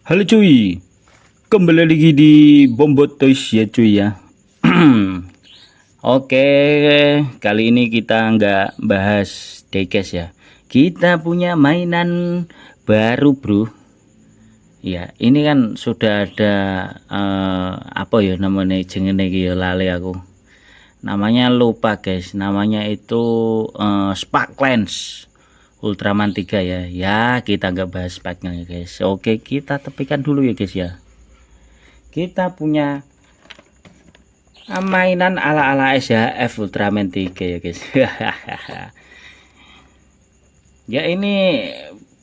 Halo cuy, kembali lagi di Bombot Toys ya cuy ya. Oke, kali ini kita nggak bahas diecast ya. Kita punya mainan baru bro. Ya, ini kan sudah ada apa ya namanya jenenge iki ya lali aku. Namanya lupa guys, namanya itu Sparklens Ultraman 3 ya. Ya, kita nggak bahas speknya ya guys. Oke, kita tepikan dulu ya guys ya. Kita punya mainan ala-ala SHF Ultraman 3 ya guys. Ya ini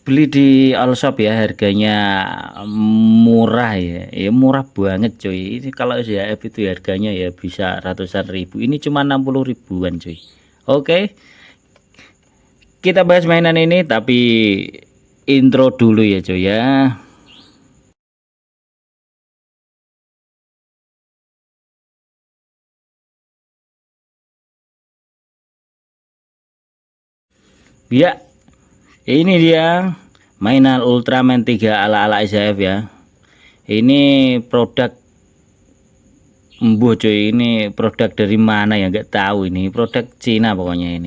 beli di all shop ya, harganya murah ya. Ya murah banget cuy. Ini kalau SHF itu harganya ya bisa ratusan ribu. Ini cuma 60 ribuan cuy. Oke, kita bahas mainan ini tapi intro dulu ya cuy ya. Ya, ini dia mainan Ultraman 3 ala-ala SHF ya. Ini produk embuh cuy, ini produk dari mana ya nggak tahu, ini produk Cina pokoknya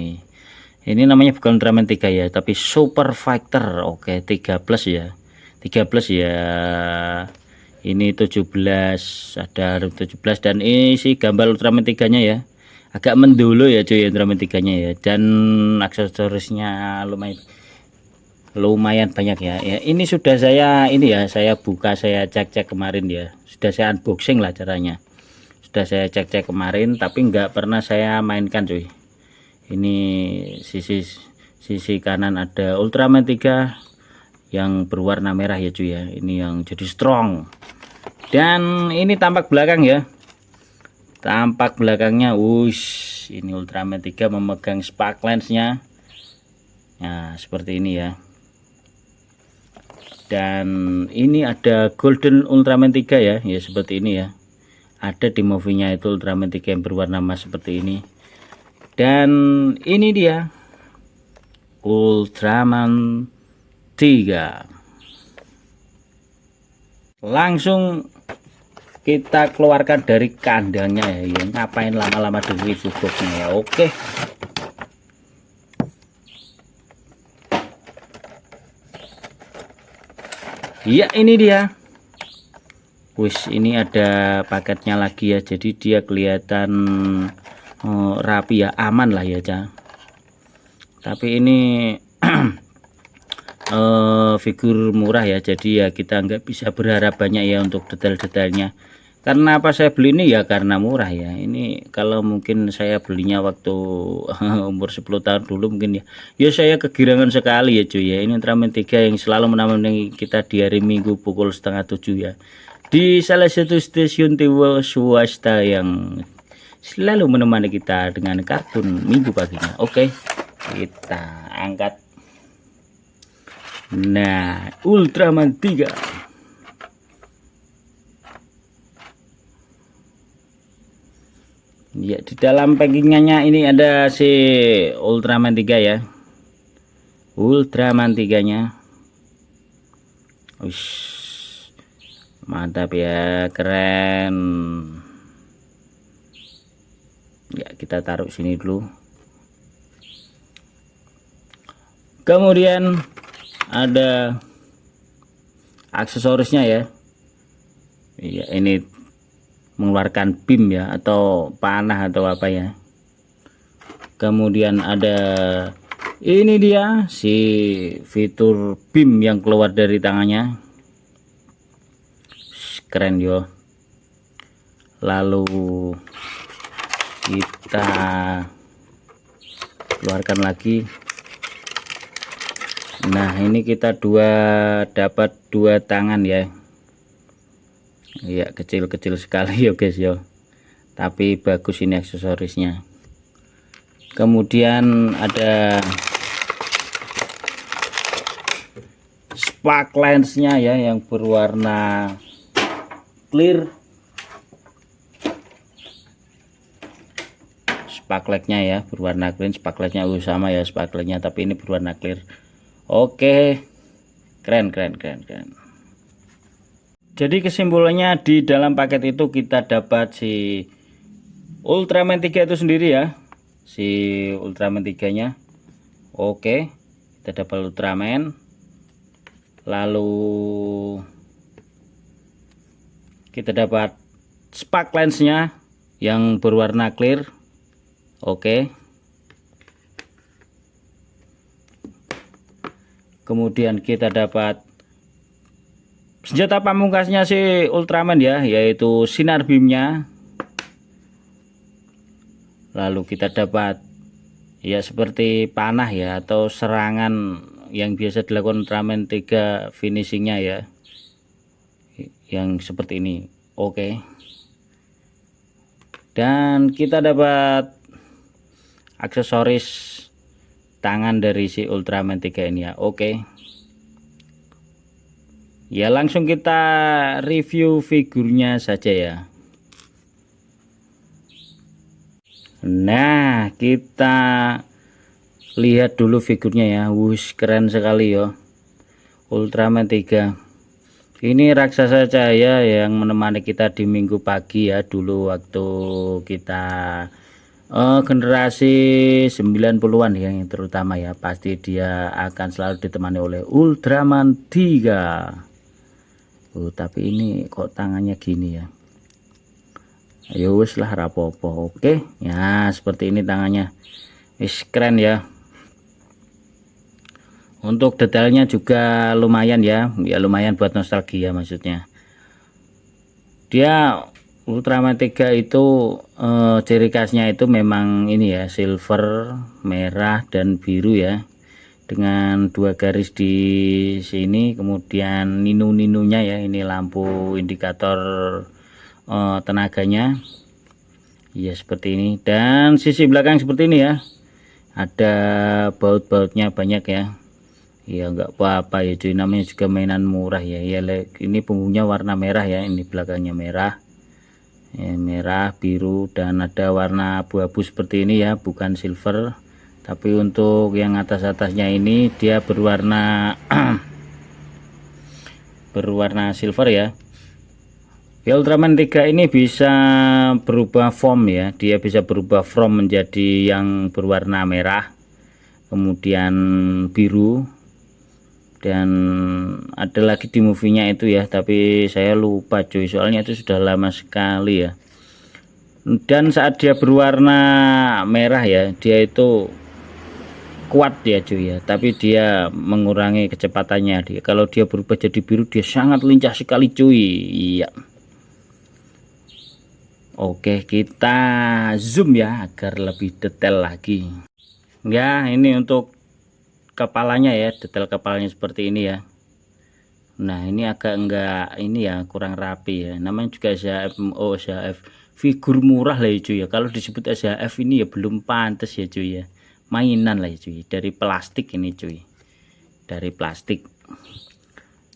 ini namanya bukan Ultraman 3 ya, tapi Super Fighter. Oke, 3 plus ya, 3 plus ya. Ini 17, ada 17, dan ini sih gambar Ultraman 3 nya ya, agak mendulu ya cuy Ultraman 3 nya ya, dan aksesorisnya lumayan banyak ya. Ya ini sudah saya buka, saya cek kemarin ya, sudah saya unboxing lah caranya, sudah saya cek kemarin, tapi nggak pernah saya mainkan cuy. Ini sisi kanan ada Ultraman 3 yang berwarna merah ya cuy ya, ini yang jadi strong. Dan ini tampak belakang ya, tampak belakangnya wush, ini Ultraman 3 memegang Sparklens nya. Nah seperti ini ya. Dan ini ada Golden Ultraman 3 ya, ya seperti ini ya. Ada di movie-nya itu Ultraman 3 yang berwarna emas seperti ini. Dan ini dia Ultraman 3. Langsung kita keluarkan dari kandangnya ya. Ngapain lama-lama di review boxnya ya. Oke. Ya ini dia. Wis, ini ada paketnya lagi ya, jadi dia kelihatan rapi ya, aman lah ya Cah. Tapi ini figur murah ya, jadi ya kita nggak bisa berharap banyak ya untuk detail-detailnya. Karena apa saya beli ini ya, karena murah ya. Ini kalau mungkin saya belinya waktu umur 10 tahun dulu mungkin ya, ya saya kegirangan sekali ya cuy ya. Ini Ultraman 3 yang selalu menemani kita di hari Minggu pukul setengah 7 ya, di salah satu stasiun TV swasta yang selalu menemani kita dengan kartun Minggu paginya. Oke, kita angkat. Nah, Ultraman 3. Ya, di dalam packingnya ini ada si Ultraman 3 ya. Ultraman 3 nya. Ush, mantap ya, keren. Ya, kita taruh sini dulu. Kemudian ada aksesorisnya ya. Iya, ini mengeluarkan beam ya, atau panah atau apa ya. Kemudian ada ini dia si fitur beam yang keluar dari tangannya, keren yo. Lalu kita keluarkan lagi. Nah ini kita dapat dua tangan ya. Ya kecil-kecil sekali ya guys yo, tapi bagus ini aksesorisnya. Kemudian ada Sparklens-nya ya, yang berwarna clear. Sparkletnya ya berwarna clear, sparkletnya sama ya sparkletnya, tapi ini berwarna clear. Oke, keren. Jadi kesimpulannya di dalam paket itu kita dapat si Ultraman 3 itu sendiri ya, si Ultraman 3 nya. Oke, kita dapat Ultraman, lalu kita dapat spark lensnya yang berwarna clear. Oke, kemudian kita dapat senjata pamungkasnya si Ultraman ya, yaitu sinar beamnya. Lalu kita dapat ya seperti panah ya, atau serangan yang biasa dilakukan Ultraman 3 finishingnya ya, yang seperti ini. Oke, dan kita dapat aksesoris tangan dari si Ultraman 3 ini ya. Oke, ya langsung kita review figurnya saja ya. Nah, kita lihat dulu figurnya ya. Wush, keren sekali ya, Ultraman 3. Ini raksasa cahaya yang menemani kita di minggu pagi ya, dulu waktu kita generasi 90-an ya, yang terutama ya, pasti dia akan selalu ditemani oleh Ultraman 3. Tapi ini kok tangannya gini ya. Ayo wis lah rapopo. Oke ya, seperti ini tangannya. Wis keren ya. Untuk detailnya juga lumayan ya, lumayan buat nostalgia maksudnya. Dia Ultraman 3 itu ciri khasnya itu memang ini ya, silver, merah dan biru ya, dengan 2 garis di sini. Kemudian ninu-ninunya ya, ini lampu indikator tenaganya ya, seperti ini. Dan sisi belakang seperti ini ya, ada baut-bautnya banyak ya. Ya nggak apa-apa ya cuy, namanya juga mainan murah ya. Ini punggungnya warna merah ya, ini belakangnya merah ya, merah biru, dan ada warna abu-abu seperti ini ya, bukan silver. Tapi untuk yang atas-atasnya ini dia berwarna berwarna silver ya. Ultraman 3 ini bisa berubah form ya, dia bisa berubah form menjadi yang berwarna merah, kemudian biru, dan ada lagi di movie-nya itu ya, tapi saya lupa cuy, soalnya itu sudah lama sekali ya. Dan saat dia berwarna merah ya, dia itu kuat ya cuy ya, tapi dia mengurangi kecepatannya. Dia kalau dia berubah jadi biru, dia sangat lincah sekali cuy. Iya. Oke, kita zoom ya agar lebih detail lagi ya. Ini untuk kepalanya ya, detail kepalanya seperti ini ya. Nah, ini agak enggak ini ya, kurang rapi ya. Namanya juga SHF figur murah lah ya cuy ya. Kalau disebut SHF ini ya belum pantas ya cuy ya, mainan lah ya cuy, dari plastik ini cuy, dari plastik.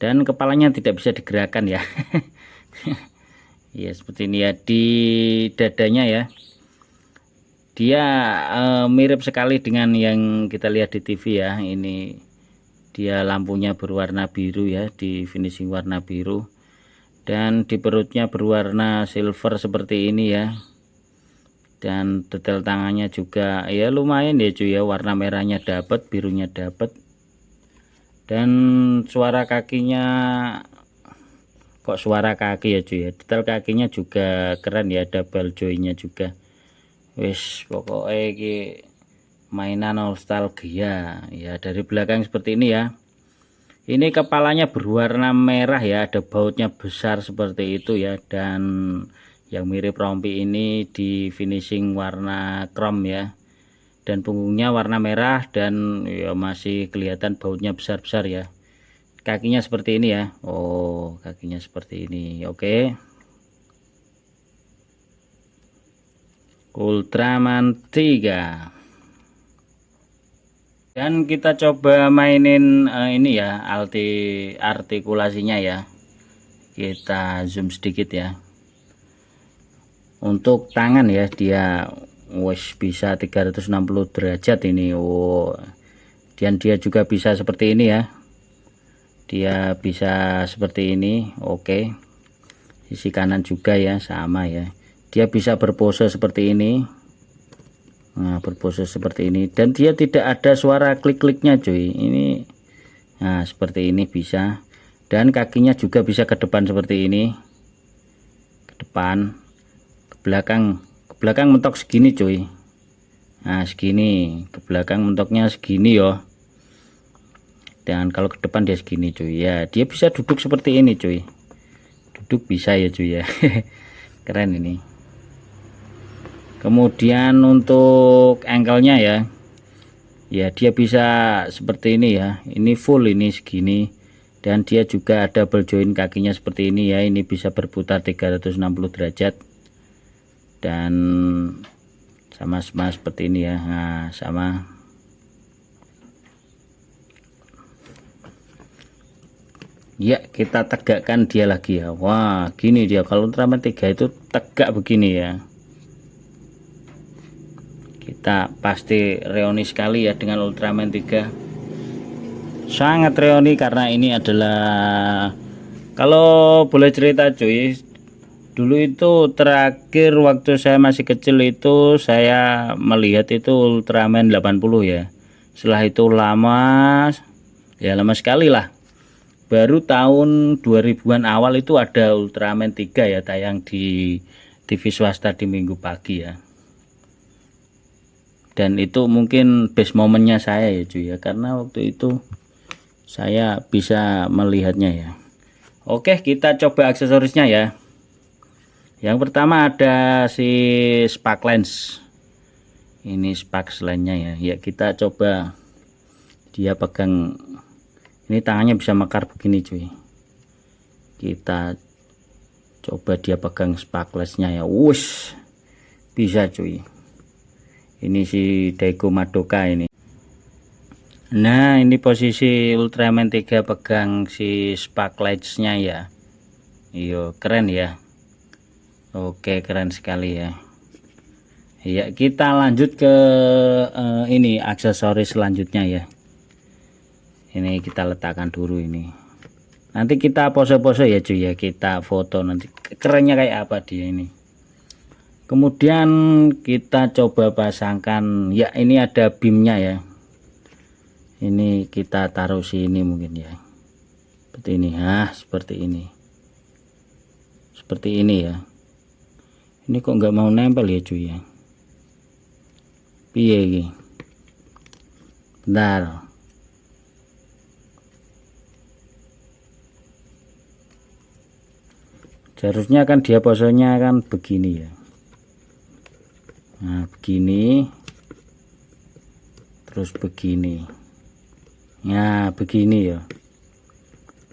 Dan kepalanya tidak bisa digerakkan ya. Ya seperti ini ya, di dadanya ya, dia mirip sekali dengan yang kita lihat di TV ya. Ini dia lampunya berwarna biru ya, di finishing warna biru, dan di perutnya berwarna silver seperti ini ya. Dan detail tangannya juga ya lumayan ya cuy ya, warna merahnya dapat, birunya dapat. Dan suara kakinya, kok suara kaki ya cuy ya, detail kakinya juga keren ya, double joinnya juga. Wis pokoknya ini mainan nostalgia ya. Dari belakang seperti ini ya, ini kepalanya berwarna merah ya, ada bautnya besar seperti itu ya. Dan yang mirip rompi ini di finishing warna chrome ya, dan punggungnya warna merah, dan ya masih kelihatan bautnya besar-besar ya. Kakinya seperti ini ya. Oh, kakinya seperti ini. Oke. Ultraman 3. Dan kita coba mainin ini ya, artikulasinya ya. Kita zoom sedikit ya. Untuk tangan ya, dia wes bisa 360 derajat ini. Oh. Dan dia juga bisa seperti ini ya. Dia bisa seperti ini. Oke. sisi kanan juga ya, sama ya. Dia bisa berpose seperti ini. Nah, berpose seperti ini, dan dia tidak ada suara klik-kliknya cuy. Ini nah seperti ini bisa, dan kakinya juga bisa ke depan seperti ini, ke depan, ke belakang mentok segini cuy. Nah segini, ke belakang mentoknya segini yo. Dan kalau ke depan dia segini cuy ya. Dia bisa duduk seperti ini cuy, duduk bisa ya cuy ya. Keren ini. Kemudian untuk ankle-nya ya, dia bisa seperti ini ya. Ini full, ini segini, dan dia juga double join kakinya seperti ini ya. Ini bisa berputar 360 derajat dan sama seperti ini ya. Nah sama. Ya, kita tegakkan dia lagi ya. Wah, gini dia kalau Ultraman 3 itu tegak begini ya. Kita pasti reoni sekali ya dengan Ultraman 3. Sangat reoni karena ini adalah, kalau boleh cerita cuy, dulu itu terakhir waktu saya masih kecil itu saya melihat itu Ultraman 80 ya. Setelah itu lama ya, lama sekali lah. Baru tahun 2000-an awal itu ada Ultraman 3 ya, tayang di TV swasta di Minggu pagi ya. Dan itu mungkin best momennya saya ya cuy ya, karena waktu itu saya bisa melihatnya ya. Oke, kita coba aksesorisnya ya. Yang pertama ada si spark lens. Ini spark lensnya ya. Ya kita coba, dia pegang. Ini tangannya bisa mekar begini cuy. Kita coba dia pegang sparklessnya ya. Wush, bisa cuy. Ini si Daigo Madoka ini. Nah ini posisi Ultraman 3 pegang si sparklessnya ya. Iyo, keren ya. Oke, keren sekali ya. Ya kita lanjut ke ini aksesoris selanjutnya ya. Ini kita letakkan dulu ini. Nanti kita pose-pose ya cuy ya, kita foto nanti kerennya kayak apa dia ini. Kemudian kita coba pasangkan ya, ini ada beamnya ya. Ini kita taruh sini mungkin ya. Seperti ini. Seperti ini. Seperti ini ya. Ini kok nggak mau nempel ya cuy ya. Piye iki? Bentar. Seharusnya kan dia posenya kan begini ya. Nah begini, terus begini. Nah begini ya.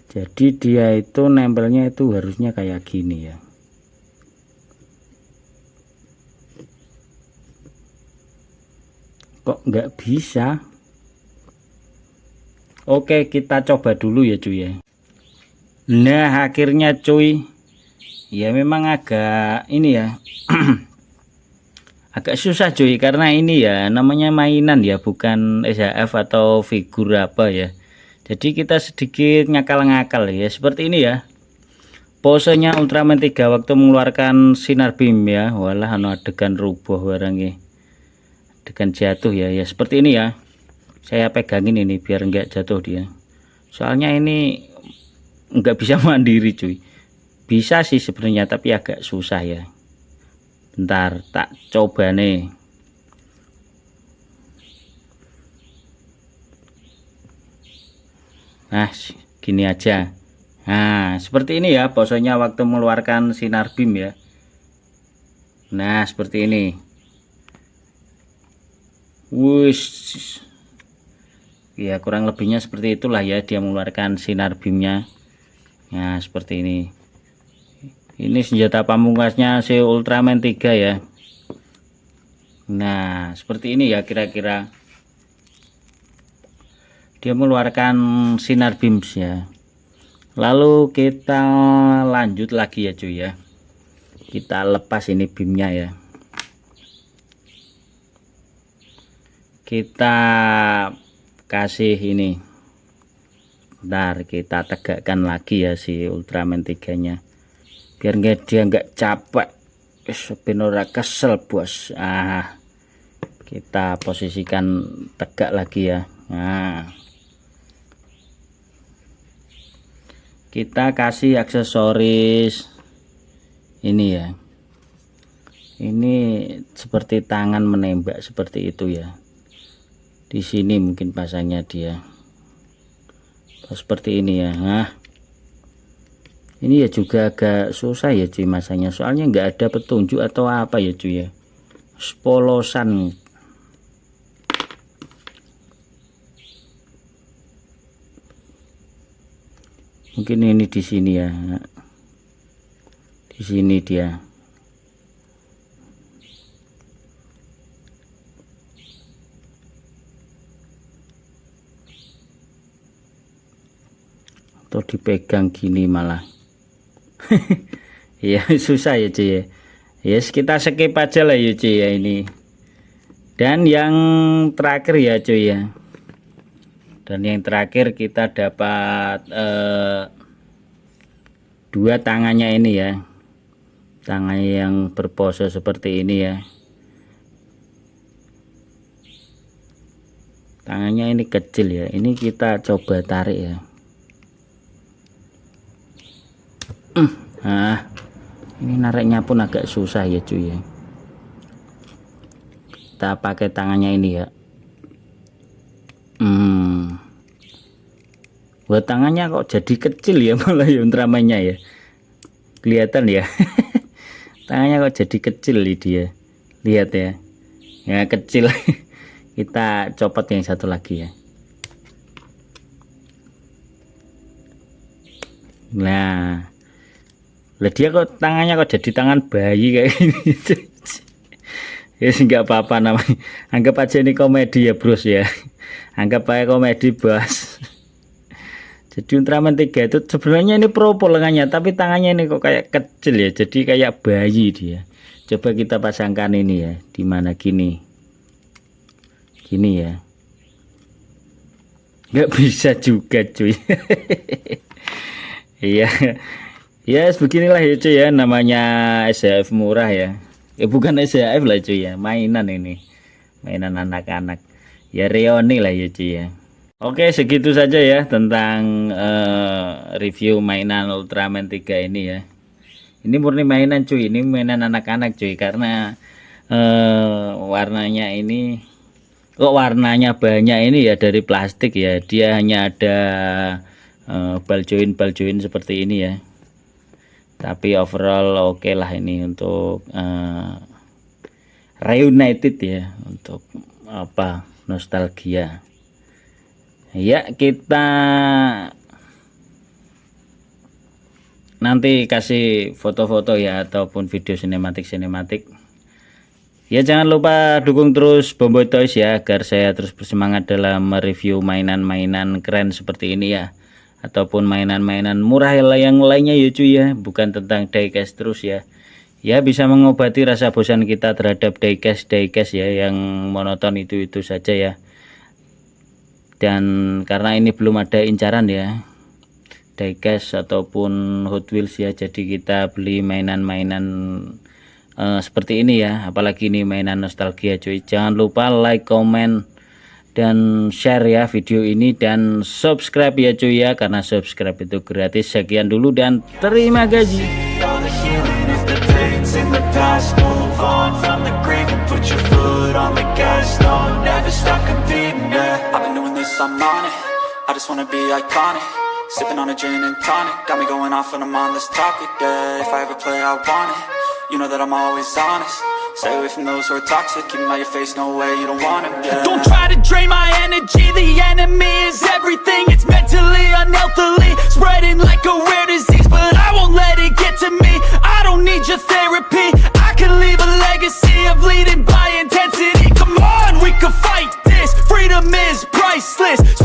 Jadi dia itu nempelnya itu harusnya kayak gini ya. Kok nggak bisa? Oke, kita coba dulu ya cuy ya. Nah akhirnya cuy, ya memang agak ini ya. Agak susah cuy, karena ini ya namanya mainan ya, bukan SHF atau figur apa ya. Jadi kita sedikit ngakal-ngakal ya, seperti ini ya. Posenya Ultraman 3 waktu mengeluarkan sinar beam ya. Walah anu adegan rubuh barangnya. Adegan jatuh ya, ya seperti ini ya. Saya pegangin ini biar enggak jatuh dia. Soalnya ini enggak bisa mandiri cuy. Bisa sih sebenarnya, tapi agak susah ya. Bentar, tak coba nih. Nah, gini aja. Nah, seperti ini ya posenya waktu mengeluarkan sinar beam ya. Nah, seperti ini. Wush. Ya, kurang lebihnya seperti itulah ya, dia mengeluarkan sinar beamnya. Nah, seperti ini. Ini senjata pamungkasnya si Ultraman 3 ya. Nah seperti ini ya kira-kira. Dia mengeluarkan sinar beams ya. Lalu kita lanjut lagi ya cuy ya. Kita lepas ini beamnya ya. Kita kasih ini. Bentar, kita tegakkan lagi ya si Ultraman 3 nya. biar dia nggak capek, ben ora kesel bos. Kita posisikan tegak lagi ya. Nah, kita kasih aksesoris ini ya, ini seperti tangan menembak seperti itu ya. Di sini mungkin pasangnya dia seperti ini ya. Nah, ini ya juga agak susah ya cuy masanya, soalnya nggak ada petunjuk atau apa ya cuy ya, polosan. Mungkin ini di sini ya, di sini dia. Atau dipegang gini malah. Ya susah ya cuy ya. Yes, kita skip aja lah ya cuy ya ini. Dan yang terakhir ya cuy ya. Dan yang terakhir kita dapat dua tangannya ini ya, tangan yang berpose seperti ini ya. Tangannya ini kecil ya, ini kita coba tarik ya. Nah, ini nariknya pun agak susah ya cuy ya. Kita pakai tangannya ini ya. Buat tangannya kok jadi kecil ya malah ya ultramannya ya, kelihatan ya. Tangannya kok jadi kecil nih dia, lihat ya, ya kecil. Kita copot yang satu lagi ya. Nah, lah dia kok tangannya kok jadi tangan bayi kayak gini. Ya nggak apa-apa namanya, anggap aja ini komedi ya bros ya, anggap aja komedi bos. Jadi Ultraman 3 itu sebenarnya ini propo lengannya, tapi tangannya ini kok kayak kecil ya, jadi kayak bayi dia. Coba kita pasangkan ini ya, di mana gini, gini ya, nggak bisa juga cuy. Iya, ya beginilah ya cuy ya, namanya SHF murah ya. Bukan SHF lah cuy ya, mainan ini, mainan anak-anak. Ya reoni lah ya cuy ya. Oke, segitu saja ya tentang review mainan Ultraman 3 ini ya. Ini murni mainan cuy, ini mainan anak-anak cuy, karena warnanya ini kok warnanya banyak ini ya, dari plastik ya. Dia hanya ada ball join seperti ini ya. Tapi overall oke lah ini untuk reunited ya, untuk apa, nostalgia. Ya, kita nanti kasih foto-foto ya ataupun video sinematik. Ya jangan lupa dukung terus Bomboy Toys ya, agar saya terus bersemangat dalam mereview mainan-mainan keren seperti ini ya, ataupun mainan-mainan murah yang lainnya ya cuy ya, bukan tentang diecast terus ya. Ya bisa mengobati rasa bosan kita terhadap diecast ya yang monoton itu saja ya. Dan karena ini belum ada incaran ya, diecast ataupun Hot Wheels ya, jadi kita beli mainan-mainan seperti ini ya, apalagi ini mainan nostalgia cuy. Jangan lupa like, comment, dan share ya video ini, dan subscribe ya cuy ya, karena subscribe itu gratis. Sekian dulu dan terima kasih. I'm on it, I just wanna be iconic. Sipping on a gin and tonic, got me going off when I'm on this topic, yeah. If I ever play, I want it, you know that I'm always honest. Stay away from those who are toxic, keep them out your face, no way, you don't want it, yeah. Don't try to drain my energy, the enemy is everything. It's mentally, unhealthily, spreading like a rare disease, but I won't let it get to me. I don't need your therapy, I can leave a legacy of leading by intensity. Come on, we can fight this, freedom is priceless.